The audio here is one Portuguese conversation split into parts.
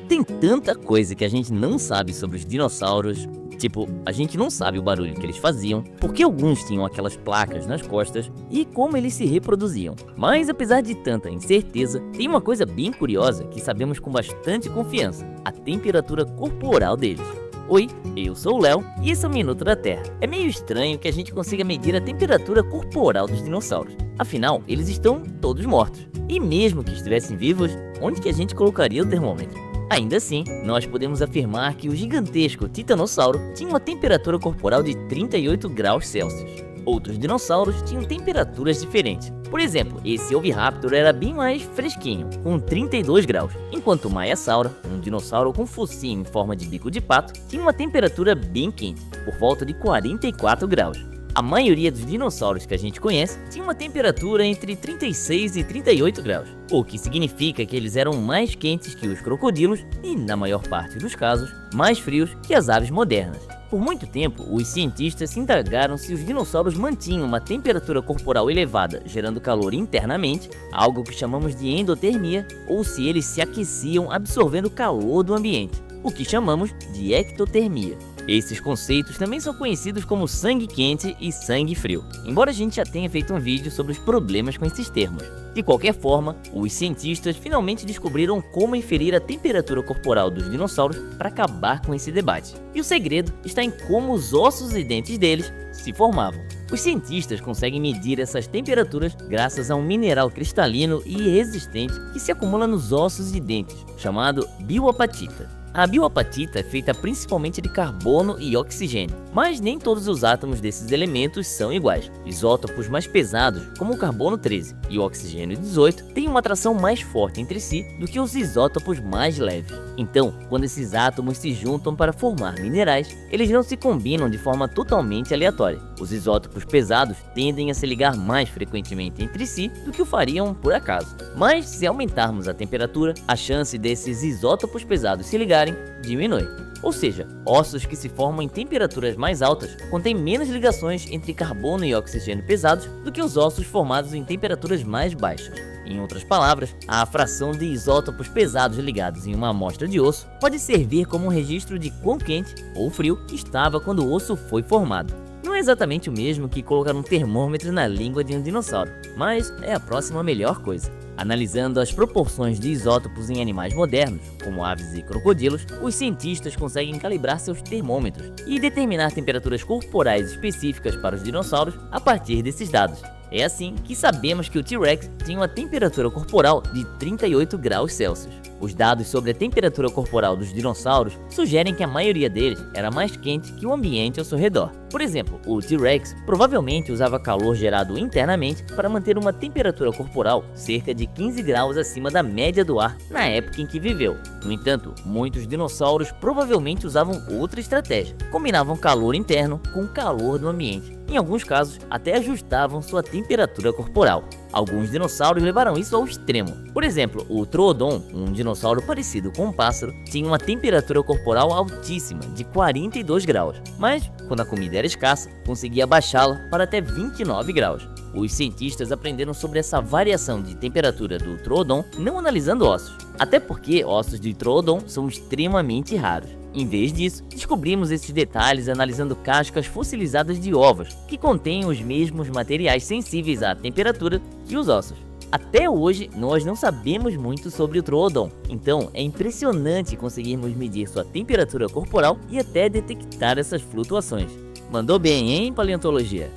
Tem tanta coisa que a gente não sabe sobre os dinossauros. Tipo, a gente não sabe o barulho que eles faziam, porque alguns tinham aquelas placas nas costas e como eles se reproduziam. Mas apesar de tanta incerteza, tem uma coisa bem curiosa que sabemos com bastante confiança: a temperatura corporal deles. Oi, eu sou o Léo e esse é o Minuto da Terra. É meio estranho que a gente consiga medir a temperatura corporal dos dinossauros. Afinal, eles estão todos mortos. E mesmo que estivessem vivos, onde que a gente colocaria o termômetro? Ainda assim, nós podemos afirmar que o gigantesco titanossauro tinha uma temperatura corporal de 38 graus Celsius. Outros dinossauros tinham temperaturas diferentes. Por exemplo, esse Oviraptor era bem mais fresquinho, com 32 graus, enquanto o Maiasauro, um dinossauro com focinho em forma de bico de pato, tinha uma temperatura bem quente, por volta de 44 graus. A maioria dos dinossauros que a gente conhece tinha uma temperatura entre 36 e 38 graus, o que significa que eles eram mais quentes que os crocodilos e, na maior parte dos casos, mais frios que as aves modernas. Por muito tempo, os cientistas se indagaram se os dinossauros mantinham uma temperatura corporal elevada, gerando calor internamente, algo que chamamos de endotermia, ou se eles se aqueciam absorvendo o calor do ambiente, o que chamamos de ectotermia. Esses conceitos também são conhecidos como sangue quente e sangue frio, embora a gente já tenha feito um vídeo sobre os problemas com esses termos. De qualquer forma, os cientistas finalmente descobriram como inferir a temperatura corporal dos dinossauros para acabar com esse debate. E o segredo está em como os ossos e dentes deles se formavam. Os cientistas conseguem medir essas temperaturas graças a um mineral cristalino e resistente que se acumula nos ossos e dentes, chamado bioapatita. A bioapatita é feita principalmente de carbono e oxigênio, mas nem todos os átomos desses elementos são iguais. Isótopos mais pesados, como o carbono 13 e o oxigênio 18, têm uma atração mais forte entre si do que os isótopos mais leves. Então, quando esses átomos se juntam para formar minerais, eles não se combinam de forma totalmente aleatória. Os isótopos pesados tendem a se ligar mais frequentemente entre si do que o fariam por acaso. Mas se aumentarmos a temperatura, a chance desses isótopos pesados se ligarem diminui. Ou seja, ossos que se formam em temperaturas mais altas contêm menos ligações entre carbono e oxigênio pesados do que os ossos formados em temperaturas mais baixas. Em outras palavras, a fração de isótopos pesados ligados em uma amostra de osso pode servir como um registro de quão quente ou frio estava quando o osso foi formado. Não é exatamente o mesmo que colocar um termômetro na língua de um dinossauro, mas é a próxima melhor coisa. Analisando as proporções de isótopos em animais modernos, como aves e crocodilos, os cientistas conseguem calibrar seus termômetros e determinar temperaturas corporais específicas para os dinossauros a partir desses dados. É assim que sabemos que o T-Rex tinha uma temperatura corporal de 38 graus Celsius. Os dados sobre a temperatura corporal dos dinossauros sugerem que a maioria deles era mais quente que o ambiente ao seu redor. Por exemplo, o T-Rex provavelmente usava calor gerado internamente para manter uma temperatura corporal cerca de 15 graus acima da média do ar na época em que viveu. No entanto, muitos dinossauros provavelmente usavam outra estratégia. Combinavam calor interno com o calor do ambiente. Em alguns casos, até ajustavam sua temperatura corporal. Alguns dinossauros levaram isso ao extremo. Por exemplo, o Troodon, um dinossauro parecido com um pássaro, tinha uma temperatura corporal altíssima, de 42 graus. Mas, quando a comida era escassa, conseguia baixá-la para até 29 graus. Os cientistas aprenderam sobre essa variação de temperatura do Troodon não analisando ossos, até porque ossos de Troodon são extremamente raros. Em vez disso, descobrimos esses detalhes analisando cascas fossilizadas de ovos, que contêm os mesmos materiais sensíveis à temperatura que os ossos. Até hoje, nós não sabemos muito sobre o Troodon, então é impressionante conseguirmos medir sua temperatura corporal e até detectar essas flutuações. Mandou bem, hein, paleontologia?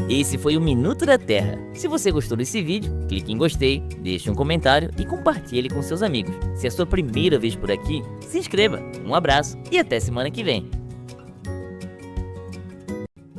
Esse foi o Minuto da Terra. Se você gostou desse vídeo, clique em gostei, deixe um comentário e compartilhe com seus amigos. Se é a sua primeira vez por aqui, se inscreva. Um abraço e até semana que vem.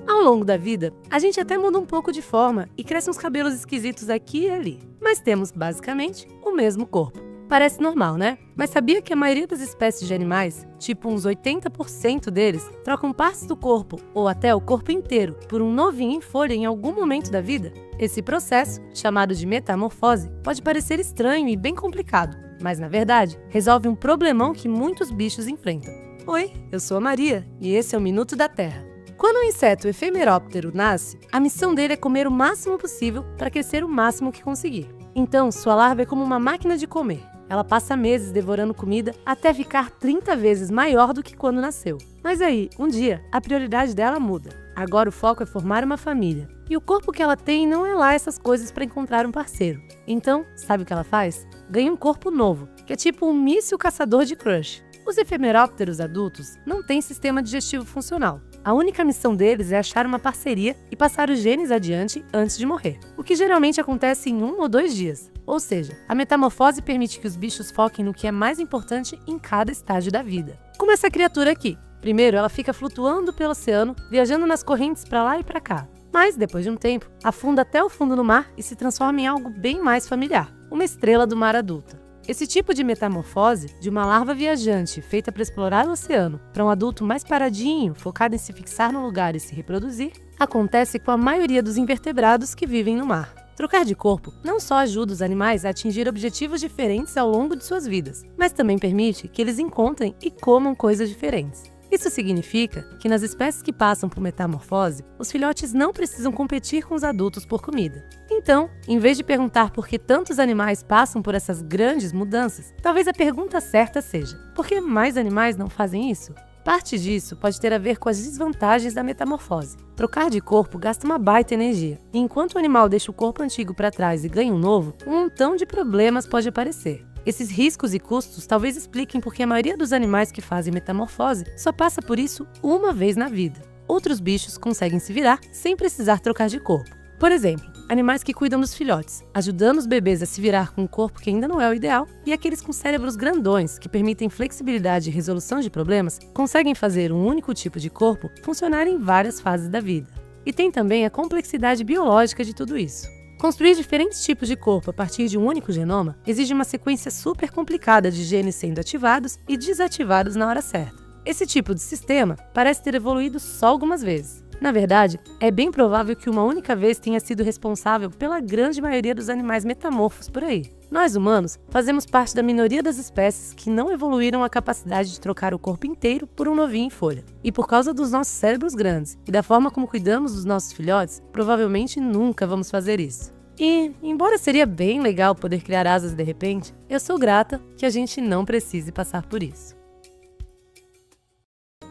Ao longo da vida, a gente até muda um pouco de forma e cresce uns cabelos esquisitos aqui e ali, mas temos basicamente o mesmo corpo. Parece normal, né? Mas sabia que a maioria das espécies de animais, tipo uns 80% deles, trocam partes do corpo ou até o corpo inteiro por um novinho em folha em algum momento da vida? Esse processo, chamado de metamorfose, pode parecer estranho e bem complicado, mas na verdade resolve um problemão que muitos bichos enfrentam. Oi, eu sou a Maria e esse é o Minuto da Terra. Quando um inseto efemeróptero nasce, a missão dele é comer o máximo possível para crescer o máximo que conseguir. Então, sua larva é como uma máquina de comer. Ela passa meses devorando comida até ficar 30 vezes maior do que quando nasceu. Mas aí, um dia, a prioridade dela muda. Agora o foco é formar uma família. E o corpo que ela tem não é lá essas coisas para encontrar um parceiro. Então, sabe o que ela faz? Ganha um corpo novo, que é tipo um míssil caçador de crush. Os efemerópteros adultos não têm sistema digestivo funcional. A única missão deles é achar uma parceria e passar os genes adiante antes de morrer, o que geralmente acontece em 1 ou 2 dias. Ou seja, a metamorfose permite que os bichos foquem no que é mais importante em cada estágio da vida. Como essa criatura aqui. Primeiro, ela fica flutuando pelo oceano, viajando nas correntes para lá e para cá. Mas, depois de um tempo, afunda até o fundo do mar e se transforma em algo bem mais familiar, uma estrela do mar adulta. Esse tipo de metamorfose, de uma larva viajante feita para explorar o oceano, para um adulto mais paradinho, focado em se fixar no lugar e se reproduzir, acontece com a maioria dos invertebrados que vivem no mar. Trocar de corpo não só ajuda os animais a atingir objetivos diferentes ao longo de suas vidas, mas também permite que eles encontrem e comam coisas diferentes. Isso significa que nas espécies que passam por metamorfose, os filhotes não precisam competir com os adultos por comida. Então, em vez de perguntar por que tantos animais passam por essas grandes mudanças, talvez a pergunta certa seja: por que mais animais não fazem isso? Parte disso pode ter a ver com as desvantagens da metamorfose. Trocar de corpo gasta uma baita energia, e enquanto o animal deixa o corpo antigo para trás e ganha um novo, um montão de problemas pode aparecer. Esses riscos e custos talvez expliquem por que a maioria dos animais que fazem metamorfose só passa por isso uma vez na vida. Outros bichos conseguem se virar sem precisar trocar de corpo. Por exemplo, animais que cuidam dos filhotes, ajudando os bebês a se virar com um corpo que ainda não é o ideal, e aqueles com cérebros grandões, que permitem flexibilidade e resolução de problemas, conseguem fazer um único tipo de corpo funcionar em várias fases da vida. E tem também a complexidade biológica de tudo isso. Construir diferentes tipos de corpo a partir de um único genoma exige uma sequência super complicada de genes sendo ativados e desativados na hora certa. Esse tipo de sistema parece ter evoluído só algumas vezes. Na verdade, é bem provável que uma única vez tenha sido responsável pela grande maioria dos animais metamorfos por aí. Nós, humanos, fazemos parte da minoria das espécies que não evoluíram a capacidade de trocar o corpo inteiro por um novinho em folha. E por causa dos nossos cérebros grandes e da forma como cuidamos dos nossos filhotes, provavelmente nunca vamos fazer isso. E, embora seria bem legal poder criar asas de repente, eu sou grata que a gente não precise passar por isso.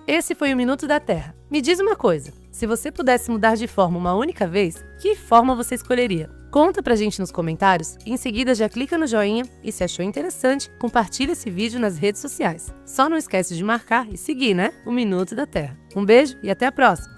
Esse foi o Minuto da Terra. Me diz uma coisa, se você pudesse mudar de forma uma única vez, que forma você escolheria? Conta pra gente nos comentários e em seguida já clica no joinha e se achou interessante, compartilha esse vídeo nas redes sociais. Só não esquece de marcar e seguir, né? O Minuto da Terra. Um beijo e até a próxima!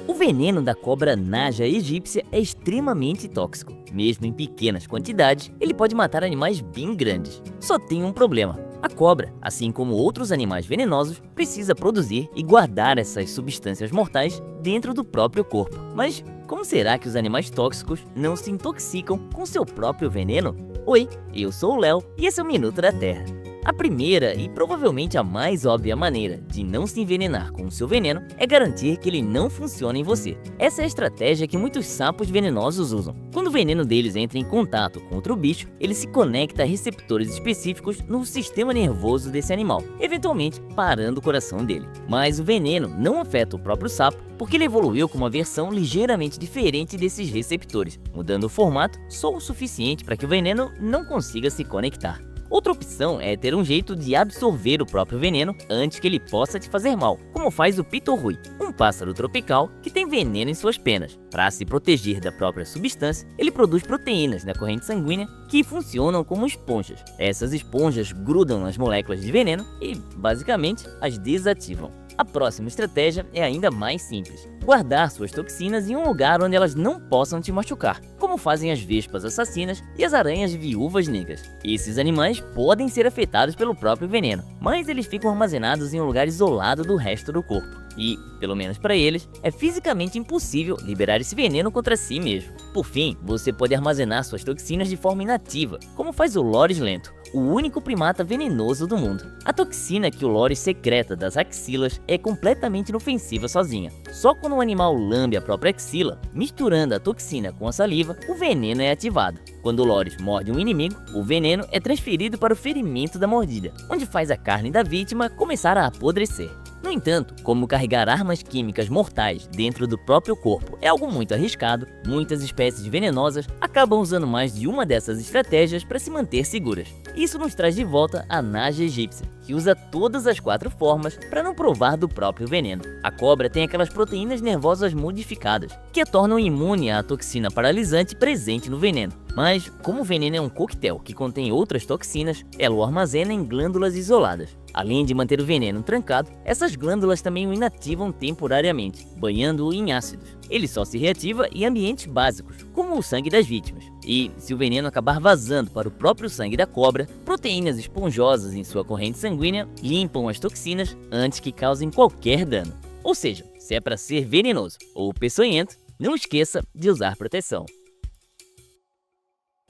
O veneno da cobra Naja egípcia é extremamente tóxico. Mesmo em pequenas quantidades, ele pode matar animais bem grandes. Só tem um problema. A cobra, assim como outros animais venenosos, precisa produzir e guardar essas substâncias mortais dentro do próprio corpo. Mas como será que os animais tóxicos não se intoxicam com seu próprio veneno? Oi, eu sou o Léo e esse é o Minuto da Terra. A primeira e provavelmente a mais óbvia maneira de não se envenenar com o seu veneno é garantir que ele não funcione em você. Essa é a estratégia que muitos sapos venenosos usam. Quando o veneno deles entra em contato com outro bicho, ele se conecta a receptores específicos no sistema nervoso desse animal, eventualmente parando o coração dele. Mas o veneno não afeta o próprio sapo porque ele evoluiu com uma versão ligeiramente diferente desses receptores, mudando o formato só o suficiente para que o veneno não consiga se conectar. Outra opção é ter um jeito de absorver o próprio veneno antes que ele possa te fazer mal, como faz o pitorrui, um pássaro tropical que tem veneno em suas penas. Para se proteger da própria substância, ele produz proteínas na corrente sanguínea que funcionam como esponjas. Essas esponjas grudam nas moléculas de veneno e, basicamente, as desativam. A próxima estratégia é ainda mais simples: guardar suas toxinas em um lugar onde elas não possam te machucar, como fazem as vespas assassinas e as aranhas viúvas negras. Esses animais podem ser afetados pelo próprio veneno, mas eles ficam armazenados em um lugar isolado do resto do corpo. E, pelo menos para eles, é fisicamente impossível liberar esse veneno contra si mesmo. Por fim, você pode armazenar suas toxinas de forma inativa, como faz o Loris lento, o único primata venenoso do mundo. A toxina que o Loris secreta das axilas é completamente inofensiva sozinha. Só quando um animal lambe a própria axila, misturando a toxina com a saliva, o veneno é ativado. Quando o Loris morde um inimigo, o veneno é transferido para o ferimento da mordida, onde faz a carne da vítima começar a apodrecer. No entanto, como carregar armas químicas mortais dentro do próprio corpo é algo muito arriscado, muitas espécies venenosas acabam usando mais de uma dessas estratégias para se manter seguras. Isso nos traz de volta a Naja egípcia, que usa todas as 4 formas para não provar do próprio veneno. A cobra tem aquelas proteínas nervosas modificadas, que a tornam imune à toxina paralisante presente no veneno. Mas, como o veneno é um coquetel que contém outras toxinas, ela o armazena em glândulas isoladas. Além de manter o veneno trancado, essas glândulas também o inativam temporariamente, banhando-o em ácidos. Ele só se reativa em ambientes básicos, como o sangue das vítimas. E, se o veneno acabar vazando para o próprio sangue da cobra, proteínas esponjosas em sua corrente sanguínea limpam as toxinas antes que causem qualquer dano. Ou seja, se é para ser venenoso ou peçonhento, não esqueça de usar proteção.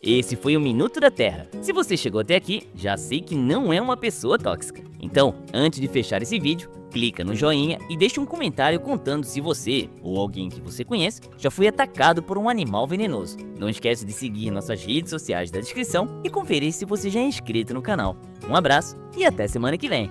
Esse foi o Minuto da Terra. Se você chegou até aqui, já sei que não é uma pessoa tóxica. Então, antes de fechar esse vídeo, clica no joinha e deixe um comentário contando se você, ou alguém que você conhece, já foi atacado por um animal venenoso. Não esquece de seguir nossas redes sociais da descrição e conferir se você já é inscrito no canal. Um abraço e até semana que vem.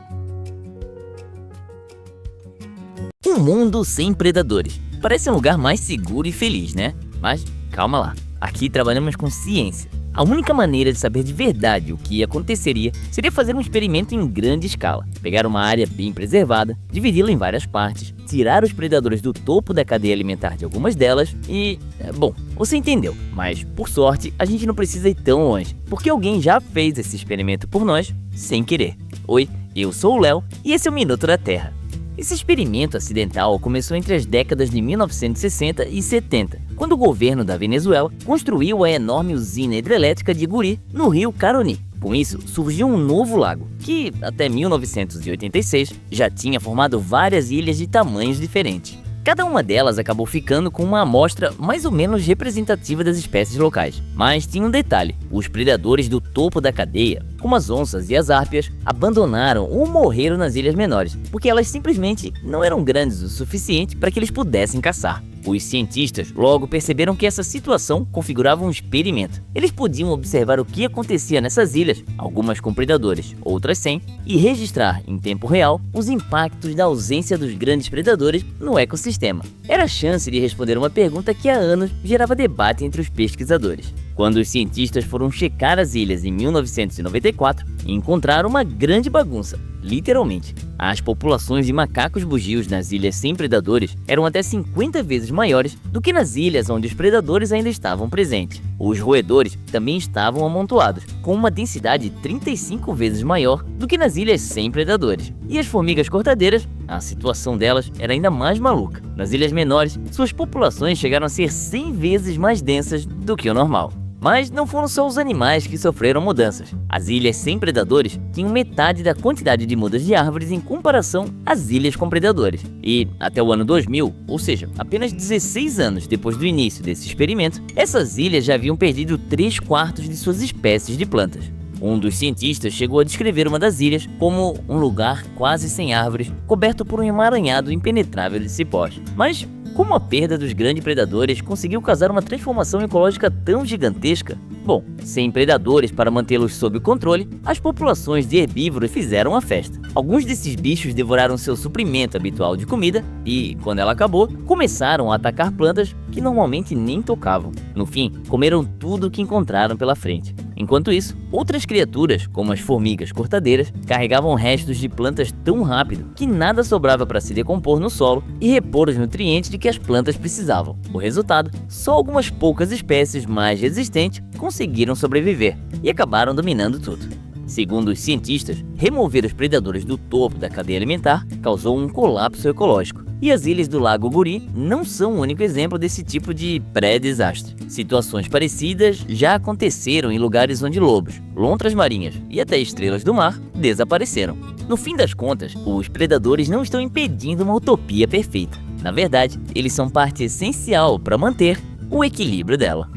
Um mundo sem predadores. Parece um lugar mais seguro e feliz, né? Mas calma lá. Aqui trabalhamos com ciência. A única maneira de saber de verdade o que aconteceria seria fazer um experimento em grande escala. Pegar uma área bem preservada, dividi-la em várias partes, tirar os predadores do topo da cadeia alimentar de algumas delas e... bom, você entendeu. Mas, por sorte, a gente não precisa ir tão longe, porque alguém já fez esse experimento por nós, sem querer. Oi, eu sou o Léo e esse é o Minuto da Terra. Esse experimento acidental começou entre as décadas de 1960 e 70, quando o governo da Venezuela construiu a enorme usina hidrelétrica de Guri, no rio Caroni. Com isso, surgiu um novo lago, que até 1986 já tinha formado várias ilhas de tamanhos diferentes. Cada uma delas acabou ficando com uma amostra mais ou menos representativa das espécies locais. Mas tinha um detalhe: os predadores do topo da cadeia, como as onças e as árpias, abandonaram ou morreram nas ilhas menores, porque elas simplesmente não eram grandes o suficiente para que eles pudessem caçar. Os cientistas logo perceberam que essa situação configurava um experimento. Eles podiam observar o que acontecia nessas ilhas, algumas com predadores, outras sem, e registrar em tempo real os impactos da ausência dos grandes predadores no ecossistema. Era a chance de responder uma pergunta que há anos gerava debate entre os pesquisadores. Quando os cientistas foram checar as ilhas em 1994, encontraram uma grande bagunça, literalmente. As populações de macacos bugios nas ilhas sem predadores eram até 50 vezes maiores do que nas ilhas onde os predadores ainda estavam presentes. Os roedores também estavam amontoados, com uma densidade 35 vezes maior do que nas ilhas sem predadores. E as formigas cortadeiras, a situação delas era ainda mais maluca. Nas ilhas menores, suas populações chegaram a ser 100 vezes mais densas do que o normal. Mas não foram só os animais que sofreram mudanças. As ilhas sem predadores tinham metade da quantidade de mudas de árvores em comparação às ilhas com predadores. E até o ano 2000, ou seja, apenas 16 anos depois do início desse experimento, essas ilhas já haviam perdido 3/4 de suas espécies de plantas. Um dos cientistas chegou a descrever uma das ilhas como um lugar quase sem árvores, coberto por um emaranhado impenetrável de cipós. Mas como a perda dos grandes predadores conseguiu causar uma transformação ecológica tão gigantesca? Bom, sem predadores para mantê-los sob controle, as populações de herbívoros fizeram a festa. Alguns desses bichos devoraram seu suprimento habitual de comida e, quando ela acabou, começaram a atacar plantas que normalmente nem tocavam. No fim, comeram tudo o que encontraram pela frente. Enquanto isso, outras criaturas, como as formigas cortadeiras, carregavam restos de plantas tão rápido que nada sobrava para se decompor no solo e repor os nutrientes de que as plantas precisavam. O resultado, só algumas poucas espécies mais resistentes conseguiram sobreviver e acabaram dominando tudo. Segundo os cientistas, remover os predadores do topo da cadeia alimentar causou um colapso ecológico. E as ilhas do Lago Guri não são o único exemplo desse tipo de pré-desastre. Situações parecidas já aconteceram em lugares onde lobos, lontras marinhas e até estrelas do mar desapareceram. No fim das contas, os predadores não estão impedindo uma utopia perfeita. Na verdade, eles são parte essencial para manter o equilíbrio dela.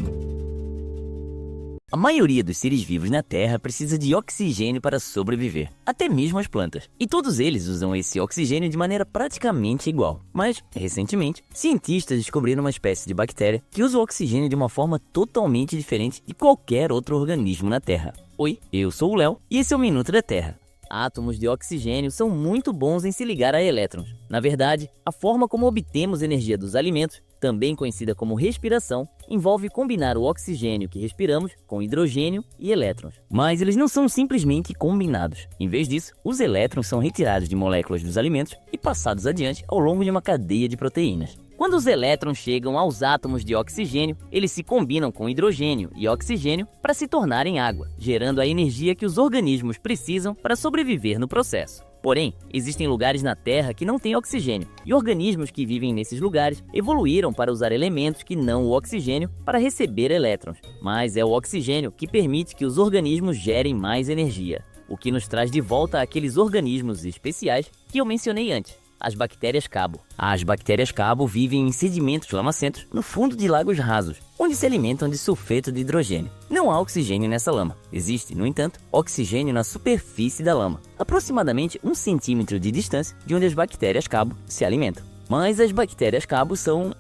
A maioria dos seres vivos na Terra precisa de oxigênio para sobreviver, até mesmo as plantas. E todos eles usam esse oxigênio de maneira praticamente igual. Mas, recentemente, cientistas descobriram uma espécie de bactéria que usa o oxigênio de uma forma totalmente diferente de qualquer outro organismo na Terra. Oi, eu sou o Léo e esse é o Minuto da Terra. átomos de oxigênio são muito bons em se ligar a elétrons. Na verdade, a forma como obtemos energia dos alimentos, também conhecida como respiração, envolve combinar o oxigênio que respiramos com hidrogênio e elétrons. Mas eles não são simplesmente combinados. Em vez disso, os elétrons são retirados de moléculas dos alimentos e passados adiante ao longo de uma cadeia de proteínas. Quando os elétrons chegam aos átomos de oxigênio, eles se combinam com hidrogênio e oxigênio para se tornarem água, gerando a energia que os organismos precisam para sobreviver no processo. Porém, existem lugares na Terra que não têm oxigênio, e organismos que vivem nesses lugares evoluíram para usar elementos que não o oxigênio para receber elétrons. Mas é o oxigênio que permite que os organismos gerem mais energia, o que nos traz de volta àqueles organismos especiais que eu mencionei antes. As bactérias-cabo. As bactérias-cabo vivem em sedimentos lamacentos no fundo de lagos rasos, onde se alimentam de sulfeto de hidrogênio. Não há oxigênio nessa lama. Existe, no entanto, oxigênio na superfície da lama, aproximadamente 1 centímetro de distância de onde as bactérias-cabo se alimentam. Mas as bactérias-cabo são,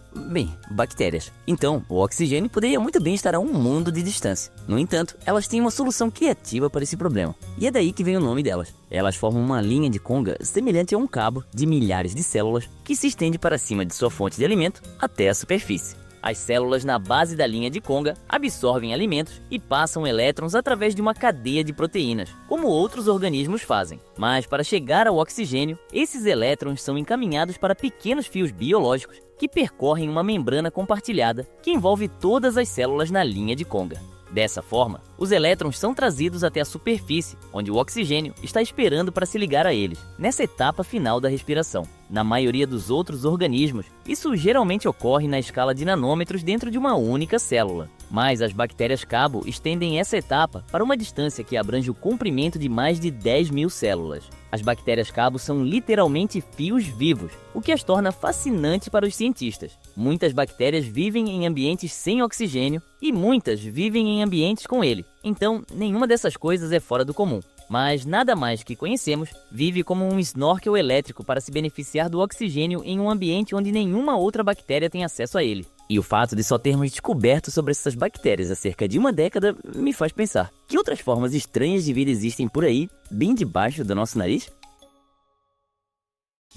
bactérias. Então, o oxigênio poderia muito bem estar a um mundo de distância. No entanto, elas têm uma solução criativa para esse problema. E é daí que vem o nome delas. Elas formam uma linha de conga semelhante a um cabo de milhares de células que se estende para cima de sua fonte de alimento até a superfície. As células na base da linha de conga absorvem alimentos e passam elétrons através de uma cadeia de proteínas, como outros organismos fazem. Mas para chegar ao oxigênio, esses elétrons são encaminhados para pequenos fios biológicos que percorrem uma membrana compartilhada que envolve todas as células na linha de conga. Dessa forma, os elétrons são trazidos até a superfície, onde o oxigênio está esperando para se ligar a eles, nessa etapa final da respiração. Na maioria dos outros organismos, isso geralmente ocorre na escala de nanômetros dentro de uma única célula. Mas as bactérias-cabo estendem essa etapa para uma distância que abrange o comprimento de mais de 10.000 células. As bactérias-cabo são literalmente fios vivos, o que as torna fascinantes para os cientistas. Muitas bactérias vivem em ambientes sem oxigênio e muitas vivem em ambientes com ele. Então, nenhuma dessas coisas é fora do comum. Mas nada mais que conhecemos vive como um snorkel elétrico para se beneficiar do oxigênio em um ambiente onde nenhuma outra bactéria tem acesso a ele. E o fato de só termos descoberto sobre essas bactérias há cerca de uma década me faz pensar: que outras formas estranhas de vida existem por aí, bem debaixo do nosso nariz?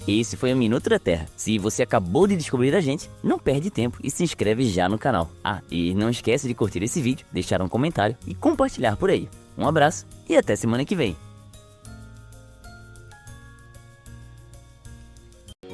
Esse foi o Minuto da Terra. Se você acabou de descobrir a gente, não perde tempo e se inscreve já no canal. E não esquece de curtir esse vídeo, deixar um comentário e compartilhar por aí. Um abraço e até semana que vem.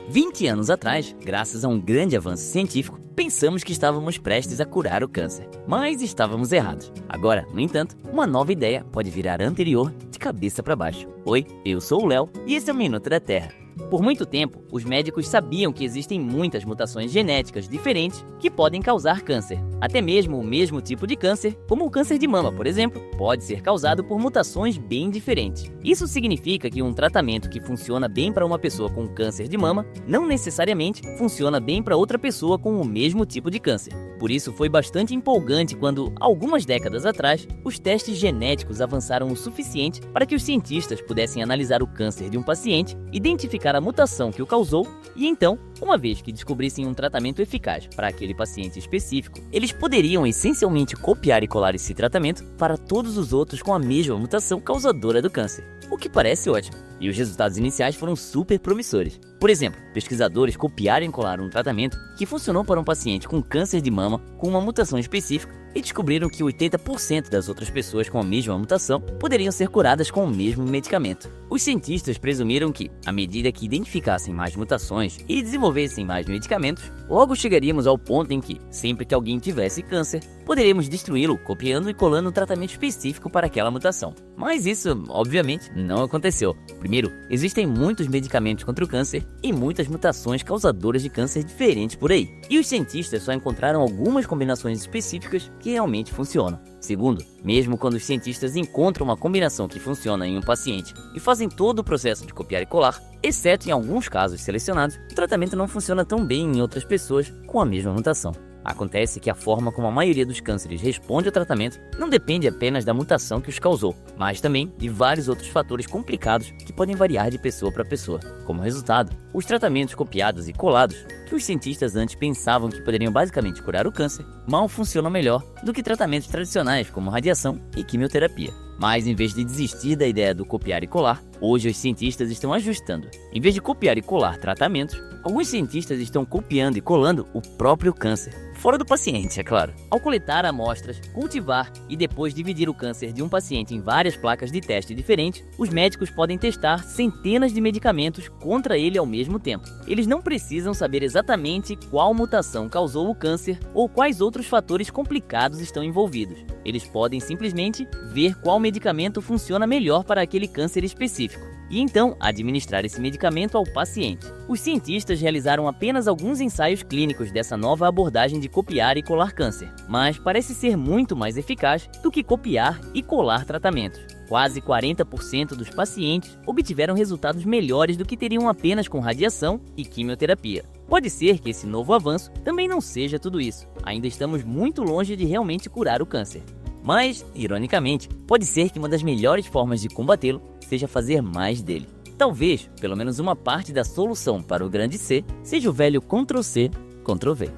20 anos atrás, graças a um grande avanço científico, pensamos que estávamos prestes a curar o câncer. Mas estávamos errados. Agora, no entanto, uma nova ideia pode virar a anterior de cabeça para baixo. Oi, eu sou o Léo e esse é o Minuto da Terra. Por muito tempo, os médicos sabiam que existem muitas mutações genéticas diferentes que podem causar câncer. Até mesmo o mesmo tipo de câncer, como o câncer de mama, por exemplo, pode ser causado por mutações bem diferentes. Isso significa que um tratamento que funciona bem para uma pessoa com câncer de mama não necessariamente funciona bem para outra pessoa com o mesmo tipo de câncer. Por isso foi bastante empolgante quando, algumas décadas atrás, os testes genéticos avançaram o suficiente para que os cientistas pudessem analisar o câncer de um paciente, identificar a mutação que o causou e então, uma vez que descobrissem um tratamento eficaz para aquele paciente específico, eles poderiam essencialmente copiar e colar esse tratamento para todos os outros com a mesma mutação causadora do câncer. O que parece ótimo. E os resultados iniciais foram super promissores. Por exemplo, pesquisadores copiaram e colaram um tratamento que funcionou para um paciente com câncer de mama com uma mutação específica e descobriram que 80% das outras pessoas com a mesma mutação poderiam ser curadas com o mesmo medicamento. Os cientistas presumiram que, à medida que identificassem mais mutações e desenvolvessem mais medicamentos, logo chegaríamos ao ponto em que, sempre que alguém tivesse câncer, poderíamos destruí-lo copiando e colando um tratamento específico para aquela mutação. Mas isso, obviamente, não aconteceu. Primeiro, existem muitos medicamentos contra o câncer e muitas mutações causadoras de câncer diferentes por aí. E os cientistas só encontraram algumas combinações específicas que realmente funcionam. Segundo, mesmo quando os cientistas encontram uma combinação que funciona em um paciente e fazem todo o processo de copiar e colar, exceto em alguns casos selecionados, o tratamento não funciona tão bem em outras pessoas com a mesma mutação. Acontece que a forma como a maioria dos cânceres responde ao tratamento não depende apenas da mutação que os causou, mas também de vários outros fatores complicados que podem variar de pessoa para pessoa. Como resultado, os tratamentos copiados e colados, que os cientistas antes pensavam que poderiam basicamente curar o câncer, mal funcionam melhor do que tratamentos tradicionais como radiação e quimioterapia. Mas em vez de desistir da ideia do copiar e colar, hoje os cientistas estão ajustando. Em vez de copiar e colar tratamentos, alguns cientistas estão copiando e colando o próprio câncer. Fora do paciente, é claro. Ao coletar amostras, cultivar e depois dividir o câncer de um paciente em várias placas de teste diferentes, os médicos podem testar centenas de medicamentos contra ele ao mesmo tempo. Eles não precisam saber exatamente qual mutação causou o câncer ou quais outros fatores complicados estão envolvidos. Eles podem simplesmente ver qual medicamento funciona melhor para aquele câncer específico e então administrar esse medicamento ao paciente. Os cientistas realizaram apenas alguns ensaios clínicos dessa nova abordagem de copiar e colar câncer, mas parece ser muito mais eficaz do que copiar e colar tratamentos. Quase 40% dos pacientes obtiveram resultados melhores do que teriam apenas com radiação e quimioterapia. Pode ser que esse novo avanço também não seja tudo isso. Ainda estamos muito longe de realmente curar o câncer. Mas, ironicamente, pode ser que uma das melhores formas de combatê-lo seja fazer mais dele. Talvez, pelo menos uma parte da solução para o grande C seja o velho Ctrl+C, Ctrl+V.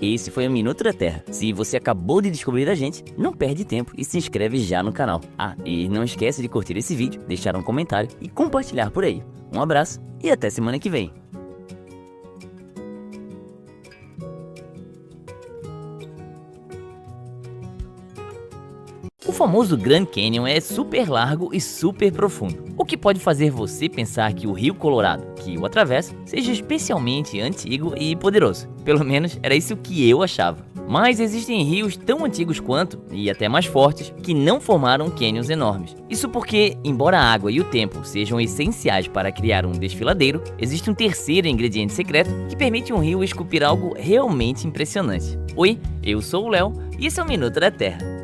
Esse foi o Minuto da Terra. Se você acabou de descobrir a gente, não perde tempo e se inscreve já no canal. E não esquece de curtir esse vídeo, deixar um comentário e compartilhar por aí. Um abraço e até semana que vem. O famoso Grand Canyon é super largo e super profundo, o que pode fazer você pensar que o Rio Colorado, que o atravessa, seja especialmente antigo e poderoso. Pelo menos era isso que eu achava. Mas existem rios tão antigos quanto, e até mais fortes, que não formaram canyons enormes. Isso porque, embora a água e o tempo sejam essenciais para criar um desfiladeiro, existe um terceiro ingrediente secreto que permite um rio esculpir algo realmente impressionante. Oi, eu sou o Léo e esse é o Minuto da Terra.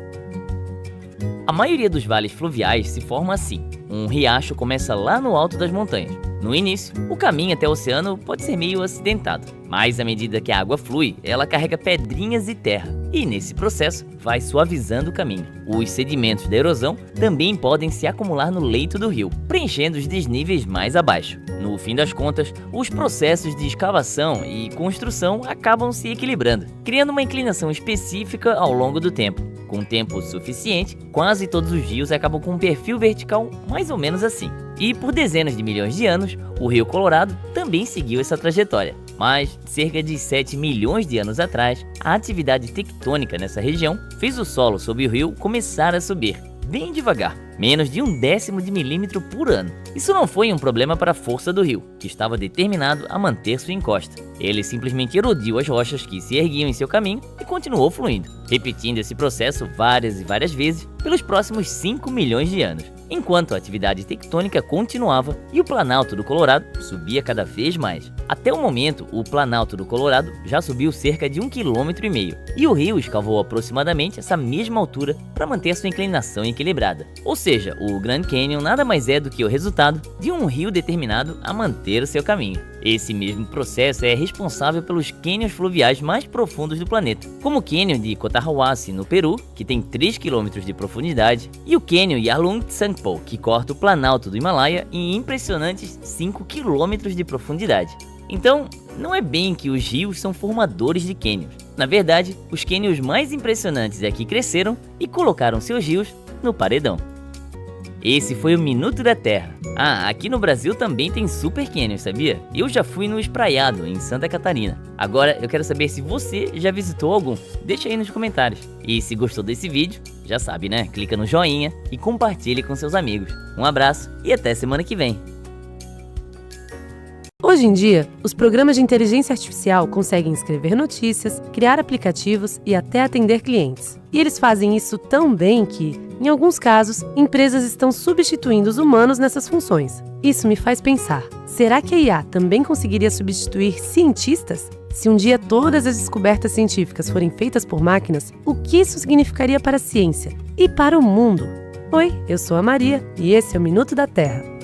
A maioria dos vales fluviais se forma assim. Um riacho começa lá no alto das montanhas. No início, o caminho até o oceano pode ser meio acidentado, mas à medida que a água flui, ela carrega pedrinhas e terra, e nesse processo vai suavizando o caminho. Os sedimentos da erosão também podem se acumular no leito do rio, preenchendo os desníveis mais abaixo. No fim das contas, os processos de escavação e construção acabam se equilibrando, criando uma inclinação específica ao longo do tempo. Com tempo suficiente, quase todos os rios acabam com um perfil vertical mais ou menos assim. E por dezenas de milhões de anos, o Rio Colorado também seguiu essa trajetória. Mas, cerca de 7 milhões de anos atrás, a atividade tectônica nessa região fez o solo sob o rio começar a subir, bem devagar, menos de 1/10 de milímetro por ano. Isso não foi um problema para a força do rio, que estava determinado a manter sua encosta. Ele simplesmente erodiu as rochas que se erguiam em seu caminho e continuou fluindo, repetindo esse processo várias e várias vezes pelos próximos 5 milhões de anos, enquanto a atividade tectônica continuava e o Planalto do Colorado subia cada vez mais. Até o momento, o Planalto do Colorado já subiu cerca de 1,5 km e o rio escavou aproximadamente essa mesma altura para manter sua inclinação equilibrada. Ou seja, o Grand Canyon nada mais é do que o resultado de um rio determinado a manter o seu caminho. Esse mesmo processo é responsável pelos cânions fluviais mais profundos do planeta, como o cânion de Cotahuasi, no Peru, que tem 3 km de profundidade, e o cânion Yarlung Tsangpo, que corta o planalto do Himalaia em impressionantes 5 km de profundidade. Então, não é bem que os rios são formadores de cânions. Na verdade, os cânions mais impressionantes é que cresceram e colocaram seus rios no paredão. Esse foi o Minuto da Terra. Aqui no Brasil também tem super cânions, sabia? Eu já fui no Espraiado, em Santa Catarina. Agora eu quero saber se você já visitou algum. Deixa aí nos comentários. E se gostou desse vídeo, já sabe, né? Clica no joinha e compartilhe com seus amigos. Um abraço e até semana que vem. Hoje em dia, os programas de inteligência artificial conseguem escrever notícias, criar aplicativos e até atender clientes. E eles fazem isso tão bem que, em alguns casos, empresas estão substituindo os humanos nessas funções. Isso me faz pensar, será que a IA também conseguiria substituir cientistas? Se um dia todas as descobertas científicas forem feitas por máquinas, o que isso significaria para a ciência e para o mundo? Oi, eu sou a Maria e esse é o Minuto da Terra.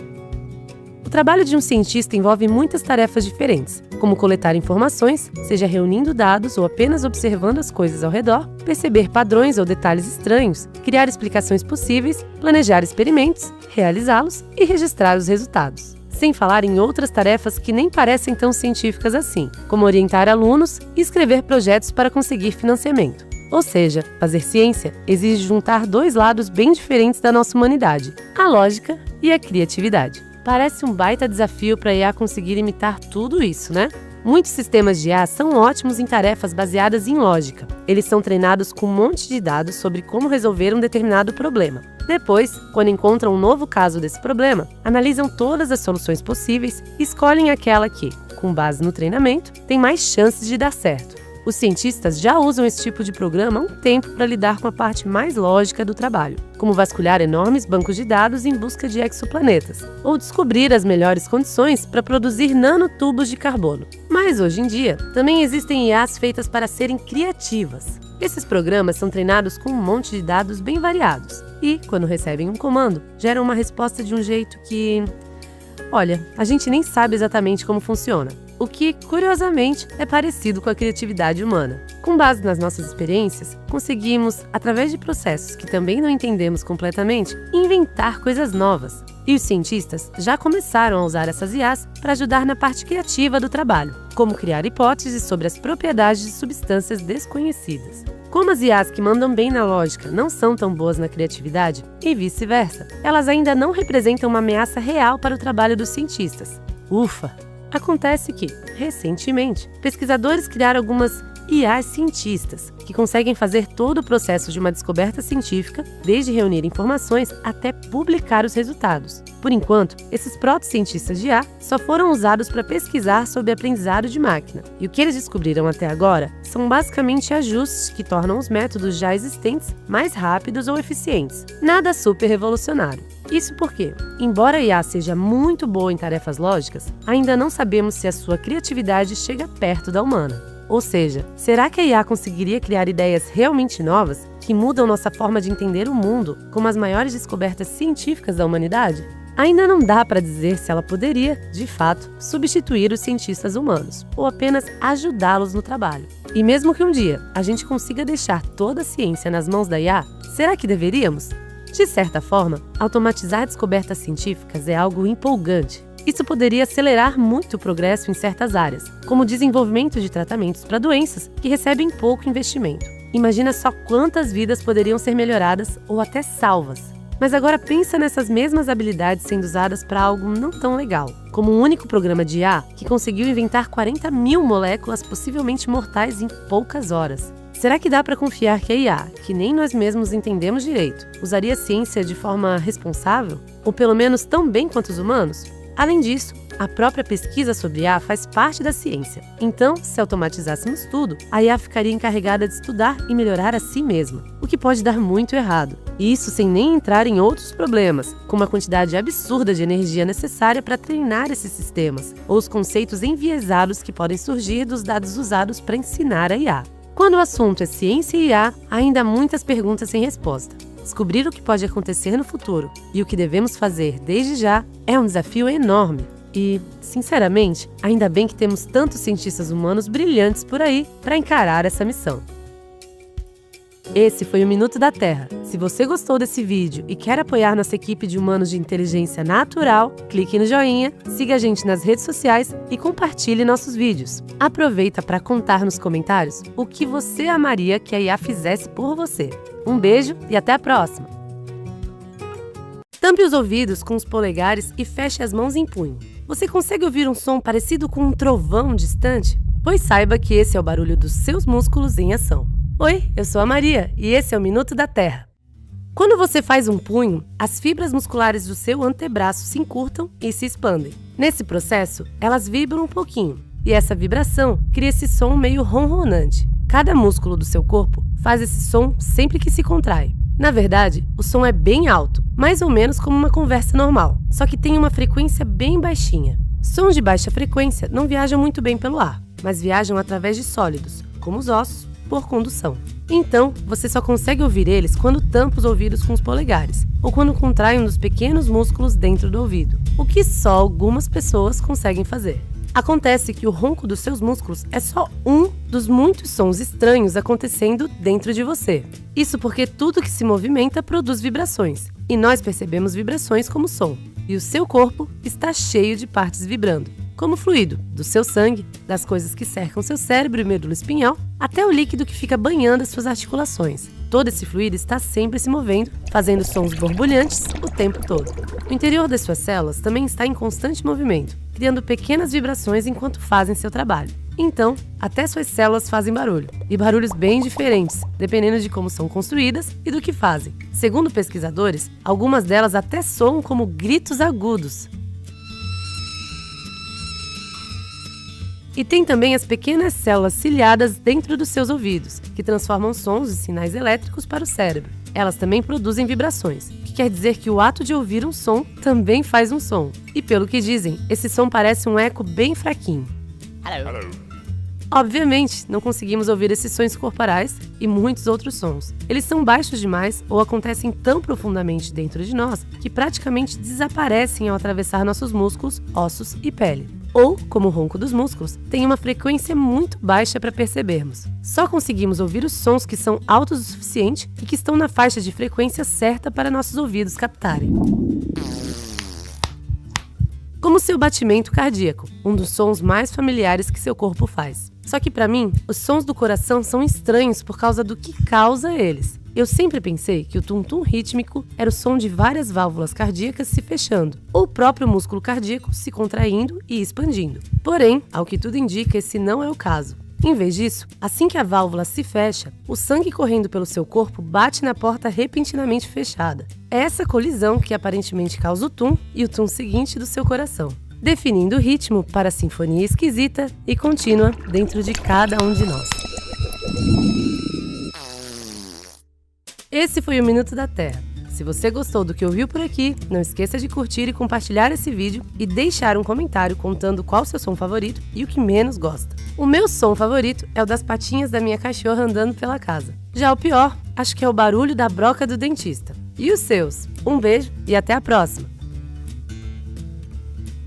O trabalho de um cientista envolve muitas tarefas diferentes, como coletar informações, seja reunindo dados ou apenas observando as coisas ao redor, perceber padrões ou detalhes estranhos, criar explicações possíveis, planejar experimentos, realizá-los e registrar os resultados. Sem falar em outras tarefas que nem parecem tão científicas assim, como orientar alunos e escrever projetos para conseguir financiamento. Ou seja, fazer ciência exige juntar dois lados bem diferentes da nossa humanidade, a lógica e a criatividade. Parece um baita desafio para a IA conseguir imitar tudo isso, né? Muitos sistemas de IA são ótimos em tarefas baseadas em lógica. Eles são treinados com um monte de dados sobre como resolver um determinado problema. Depois, quando encontram um novo caso desse problema, analisam todas as soluções possíveis e escolhem aquela que, com base no treinamento, tem mais chances de dar certo. Os cientistas já usam esse tipo de programa há um tempo para lidar com a parte mais lógica do trabalho, como vasculhar enormes bancos de dados em busca de exoplanetas, ou descobrir as melhores condições para produzir nanotubos de carbono. Mas hoje em dia, também existem IAs feitas para serem criativas. Esses programas são treinados com um monte de dados bem variados e, quando recebem um comando, geram uma resposta de um jeito que... Olha, a gente nem sabe exatamente como funciona. O que, curiosamente, é parecido com a criatividade humana. Com base nas nossas experiências, conseguimos, através de processos que também não entendemos completamente, inventar coisas novas. E os cientistas já começaram a usar essas IAs para ajudar na parte criativa do trabalho, como criar hipóteses sobre as propriedades de substâncias desconhecidas. Como as IAs que mandam bem na lógica não são tão boas na criatividade, e vice-versa, elas ainda não representam uma ameaça real para o trabalho dos cientistas. Ufa! Acontece que, recentemente, pesquisadores criaram algumas IAs cientistas, que conseguem fazer todo o processo de uma descoberta científica, desde reunir informações até publicar os resultados. Por enquanto, esses proto-cientistas de IA só foram usados para pesquisar sobre aprendizado de máquina, e o que eles descobriram até agora são basicamente ajustes que tornam os métodos já existentes mais rápidos ou eficientes. Nada super revolucionário. Isso porque, embora a IA seja muito boa em tarefas lógicas, ainda não sabemos se a sua criatividade chega perto da humana. Ou seja, será que a IA conseguiria criar ideias realmente novas que mudam nossa forma de entender o mundo como as maiores descobertas científicas da humanidade? Ainda não dá para dizer se ela poderia, de fato, substituir os cientistas humanos ou apenas ajudá-los no trabalho. E mesmo que um dia a gente consiga deixar toda a ciência nas mãos da IA, será que deveríamos? De certa forma, automatizar descobertas científicas é algo empolgante. Isso poderia acelerar muito o progresso em certas áreas, como o desenvolvimento de tratamentos para doenças que recebem pouco investimento. Imagina só quantas vidas poderiam ser melhoradas ou até salvas. Mas agora pensa nessas mesmas habilidades sendo usadas para algo não tão legal, como um único programa de IA que conseguiu inventar 40 mil moléculas possivelmente mortais em poucas horas. Será que dá para confiar que a IA, que nem nós mesmos entendemos direito, usaria a ciência de forma responsável? Ou pelo menos tão bem quanto os humanos? Além disso, a própria pesquisa sobre IA faz parte da ciência. Então, se automatizássemos tudo, a IA ficaria encarregada de estudar e melhorar a si mesma, o que pode dar muito errado. E isso sem nem entrar em outros problemas, como a quantidade absurda de energia necessária para treinar esses sistemas, ou os conceitos enviesados que podem surgir dos dados usados para ensinar a IA. Quando o assunto é ciência e IA, ainda há muitas perguntas sem resposta. Descobrir o que pode acontecer no futuro e o que devemos fazer desde já é um desafio enorme. E, sinceramente, ainda bem que temos tantos cientistas humanos brilhantes por aí para encarar essa missão. Esse foi o Minuto da Terra. Se você gostou desse vídeo e quer apoiar nossa equipe de humanos de inteligência natural, clique no joinha, siga a gente nas redes sociais e compartilhe nossos vídeos. Aproveita para contar nos comentários o que você amaria que a IA fizesse por você. Um beijo e até a próxima! Tampe os ouvidos com os polegares e feche as mãos em punho. Você consegue ouvir um som parecido com um trovão distante? Pois saiba que esse é o barulho dos seus músculos em ação. Oi, eu sou a Maria e esse é o Minuto da Terra. Quando você faz um punho, as fibras musculares do seu antebraço se encurtam e se expandem. Nesse processo, elas vibram um pouquinho e essa vibração cria esse som meio ronronante. Cada músculo do seu corpo faz esse som sempre que se contrai. Na verdade, o som é bem alto, mais ou menos como uma conversa normal, só que tem uma frequência bem baixinha. Sons de baixa frequência não viajam muito bem pelo ar, mas viajam através de sólidos, como os ossos, por condução. Então, você só consegue ouvir eles quando tampa os ouvidos com os polegares, ou quando contrai um dos pequenos músculos dentro do ouvido, o que só algumas pessoas conseguem fazer. Acontece que o ronco dos seus músculos é só um dos muitos sons estranhos acontecendo dentro de você. Isso porque tudo que se movimenta produz vibrações, e nós percebemos vibrações como som, e o seu corpo está cheio de partes vibrando, como fluido do seu sangue, das coisas que cercam seu cérebro e medula espinhal, até o líquido que fica banhando as suas articulações. Todo esse fluido está sempre se movendo, fazendo sons borbulhantes o tempo todo. O interior das suas células também está em constante movimento, criando pequenas vibrações enquanto fazem seu trabalho. Então, até suas células fazem barulho, e barulhos bem diferentes, dependendo de como são construídas e do que fazem. Segundo pesquisadores, algumas delas até soam como gritos agudos. E tem também as pequenas células ciliadas dentro dos seus ouvidos, que transformam sons e sinais elétricos para o cérebro. Elas também produzem vibrações, que quer dizer que o ato de ouvir um som também faz um som. E pelo que dizem, esse som parece um eco bem fraquinho. Obviamente, não conseguimos ouvir esses sons corporais e muitos outros sons. Eles são baixos demais ou acontecem tão profundamente dentro de nós que praticamente desaparecem ao atravessar nossos músculos, ossos e pele. Ou, como o ronco dos músculos, tem uma frequência muito baixa para percebermos. Só conseguimos ouvir os sons que são altos o suficiente e que estão na faixa de frequência certa para nossos ouvidos captarem. Como seu batimento cardíaco, um dos sons mais familiares que seu corpo faz. Só que para mim, os sons do coração são estranhos por causa do que causa eles. Eu sempre pensei que o tum-tum rítmico era o som de várias válvulas cardíacas se fechando, ou o próprio músculo cardíaco se contraindo e expandindo. Porém, ao que tudo indica, esse não é o caso. Em vez disso, assim que a válvula se fecha, o sangue correndo pelo seu corpo bate na porta repentinamente fechada. É essa colisão que aparentemente causa o tum e o tum seguinte do seu coração, definindo o ritmo para a sinfonia esquisita e contínua dentro de cada um de nós. Esse foi o Minuto da Terra. Se você gostou do que ouviu por aqui, não esqueça de curtir e compartilhar esse vídeo e deixar um comentário contando qual seu som favorito e o que menos gosta. O meu som favorito é o das patinhas da minha cachorra andando pela casa. Já o pior, acho que é o barulho da broca do dentista. E os seus? Um beijo e até a próxima!